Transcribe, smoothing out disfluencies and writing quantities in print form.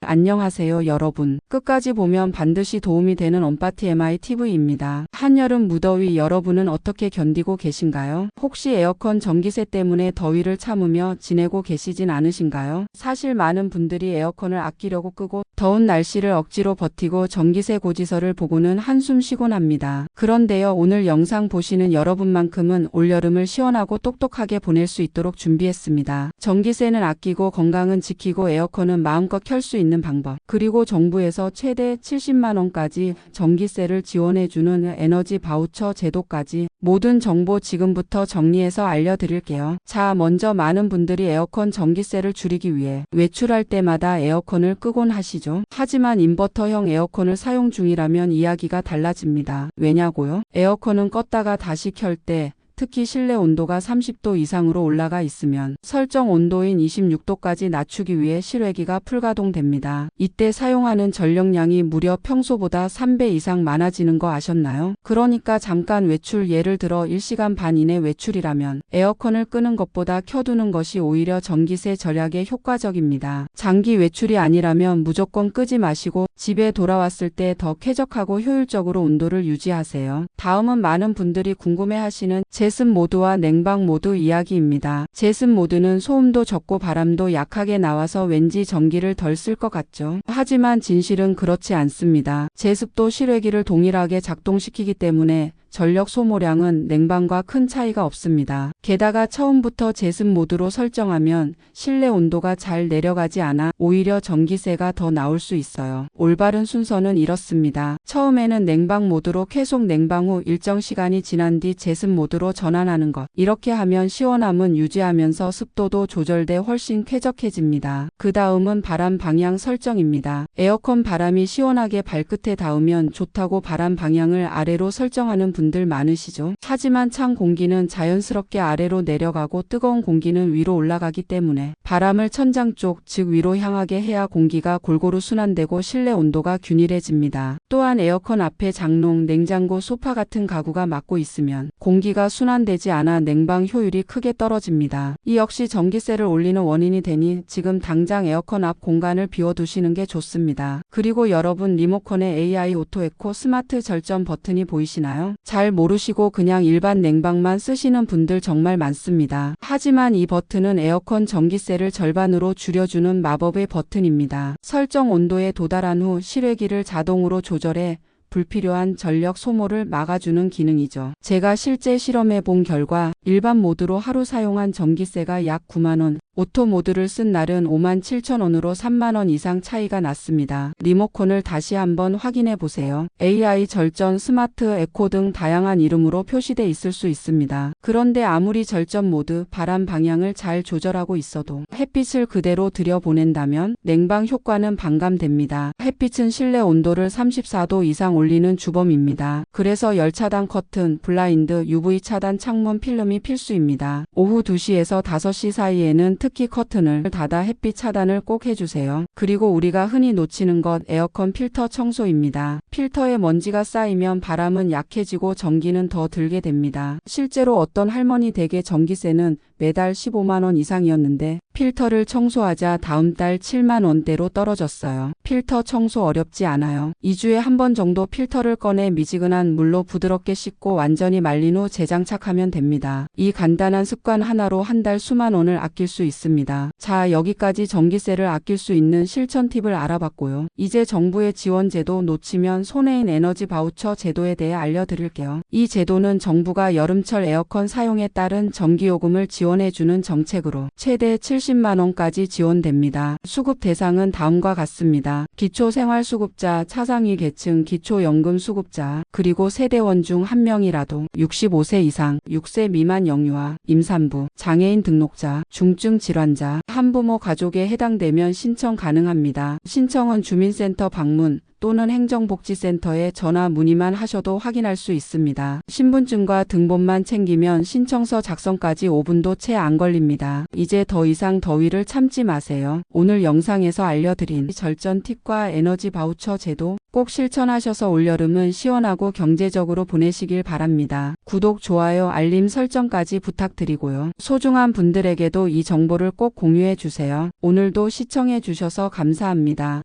안녕하세요 여러분. 끝까지 보면 반드시 도움이 되는 언파티MI TV입니다. 한여름 무더위 여러분은 어떻게 견디고 계신가요? 혹시 에어컨 전기세 때문에 더위를 참으며 지내고 계시진 않으신가요? 사실 많은 분들이 에어컨을 아끼려고 끄고 더운 날씨를 억지로 버티고 전기세 고지서를 보고는 한숨 쉬곤 합니다. 그런데요, 오늘 영상 보시는 여러분만큼은 올여름을 시원하고 똑똑하게 보낼 수 있도록 준비했습니다. 전기세는 아끼고 건강은 지키고 에어컨은 마음껏 켤 수 있는 방법, 그리고 정부에서 최대 70만 원까지 전기세를 지원해주는 에너지 바우처 제도까지 모든 정보 지금부터 정리해서 알려드릴게요. 자, 먼저 많은 분들이 에어컨 전기세를 줄이기 위해 외출할 때마다 에어컨을 끄곤 하시죠. 하지만 인버터형 에어컨을 사용 중이라면 이야기가 달라집니다. 왜냐고요? 에어컨은 껐다가 다시 켤 때 특히 실내 온도가 30도 이상으로 올라가 있으면 설정 온도인 26도까지 낮추기 위해 실외기가 풀가동됩니다. 이때 사용하는 전력량이 무려 평소보다 3배 이상 많아지는 거 아셨나요? 그러니까 잠깐 외출, 예를 들어 1시간 반 이내 외출이라면 에어컨을 끄는 것보다 켜두는 것이 오히려 전기세 절약에 효과적입니다. 장기 외출이 아니라면 무조건 끄지 마시고 집에 돌아왔을 때 더 쾌적하고 효율적으로 온도를 유지하세요. 다음은 많은 분들이 궁금해하시는 제습 모드와 냉방 모드 이야기입니다. 제습 모드는 소음도 적고 바람도 약하게 나와서 왠지 전기를 덜 쓸 것 같죠. 하지만 진실은 그렇지 않습니다. 제습도 실외기를 동일하게 작동시키기 때문에 전력 소모량은 냉방과 큰 차이가 없습니다. 게다가 처음부터 제습 모드로 설정하면 실내 온도가 잘 내려가지 않아 오히려 전기세가 더 나올 수 있어요. 올바른 순서는 이렇습니다. 처음에는 냉방 모드로 계속 냉방 후 일정 시간이 지난 뒤 제습 모드로 전환하는 것. 이렇게 하면 시원함은 유지하면서 습도도 조절돼 훨씬 쾌적해집니다. 그 다음은 바람 방향 설정입니다. 에어컨 바람이 시원하게 발끝에 닿으면 좋다고 바람 방향을 아래로 설정하는 분들 많으시죠. 하지만 찬 공기는 자연스럽게 아래로 내려가고 뜨거운 공기는 위로 올라가기 때문에 바람을 천장 쪽, 즉 위로 향하게 해야 공기가 골고루 순환되고 실내 온도가 균일해집니다. 또한 에어컨 앞에 장롱, 냉장고, 소파 같은 가구가 막고 있으면 공기가 순환되지 않아 냉방 효율이 크게 떨어집니다. 이 역시 전기세를 올리는 원인이 되니 지금 당장 에어컨 앞 공간을 비워두시는 게 좋습니다. 그리고 여러분, 리모컨에 AI 오토 에코 스마트 절전 버튼이 보이시나요? 잘 모르시고 그냥 일반 냉방만 쓰시는 분들 정말 많습니다. 하지만 이 버튼은 에어컨 전기세를 절반으로 줄여주는 마법의 버튼입니다. 설정 온도에 도달한 후 실외기를 자동으로 조절해 불필요한 전력 소모를 막아주는 기능이죠. 제가 실제 실험해 본 결과 일반 모드로 하루 사용한 전기세가 약 9만 원, 오토 모드를 쓴 날은 5만 7천 원으로 3만 원 이상 차이가 났습니다. 리모컨을 다시 한번 확인해 보세요. AI 절전, 스마트 에코 등 다양한 이름으로 표시돼 있을 수 있습니다. 그런데 아무리 절전 모드, 바람 방향을 잘 조절하고 있어도 햇빛을 그대로 들여보낸다면 냉방 효과는 반감됩니다. 햇빛은 실내 온도를 34도 이상 올리는 주범입니다. 그래서 열 차단 커튼, 블라인드, UV 차단 창문 필름이 필수입니다. 오후 2시에서 5시 사이에는 특히 커튼을 닫아 햇빛 차단을 꼭 해주세요. 그리고 우리가 흔히 놓치는 것, 에어컨 필터 청소입니다. 필터에 먼지가 쌓이면 바람은 약해지고 전기는 더 들게 됩니다. 실제로 어떤 할머니 댁의 전기세는 매달 15만 원 이상이었는데 필터를 청소하자 다음 달 7만 원대로 떨어졌어요. 필터 청소 어렵지 않아요. 2주에 한 번 정도 필터를 꺼내 미지근한 물로 부드럽게 씻고 완전히 말린 후 재장착하면 됩니다. 이 간단한 습관 하나로 한 달 수만 원을 아낄 수 있습니다. 자, 여기까지 전기세를 아낄 수 있는 실천 팁을 알아봤고요. 이제 정부의 지원 제도 놓치면 손해인 에너지 바우처 제도에 대해 알려드릴게요. 이 제도는 정부가 여름철 에어컨 사용에 따른 전기요금을 지원해주는 정책으로 최대 70만 원까지 지원됩니다. 수급 대상은 다음과 같습니다. 기초생활수급자, 차상위 계층, 기초연금수급자, 그리고 세대원 중 한 명이라도 65세 이상, 6세 미만 영유아, 임산부, 장애인 등록자, 중증 질환자, 한부모 가족에 해당되면 신청 가능합니다. 신청은 주민센터 방문 또는 행정복지센터에 전화 문의만 하셔도 확인할 수 있습니다. 신분증과 등본만 챙기면 신청서 작성까지 5분도 채 안 걸립니다. 이제 더 이상 더위를 참지 마세요. 오늘 영상에서 알려드린 절전 팁과 에너지 바우처 제도 꼭 실천하셔서 올여름은 시원하고 경제적으로 보내시길 바랍니다. 구독, 좋아요, 알림 설정까지 부탁드리고요. 소중한 분들에게도 이 정보를 꼭 공유해 주세요. 오늘도 시청해 주셔서 감사합니다.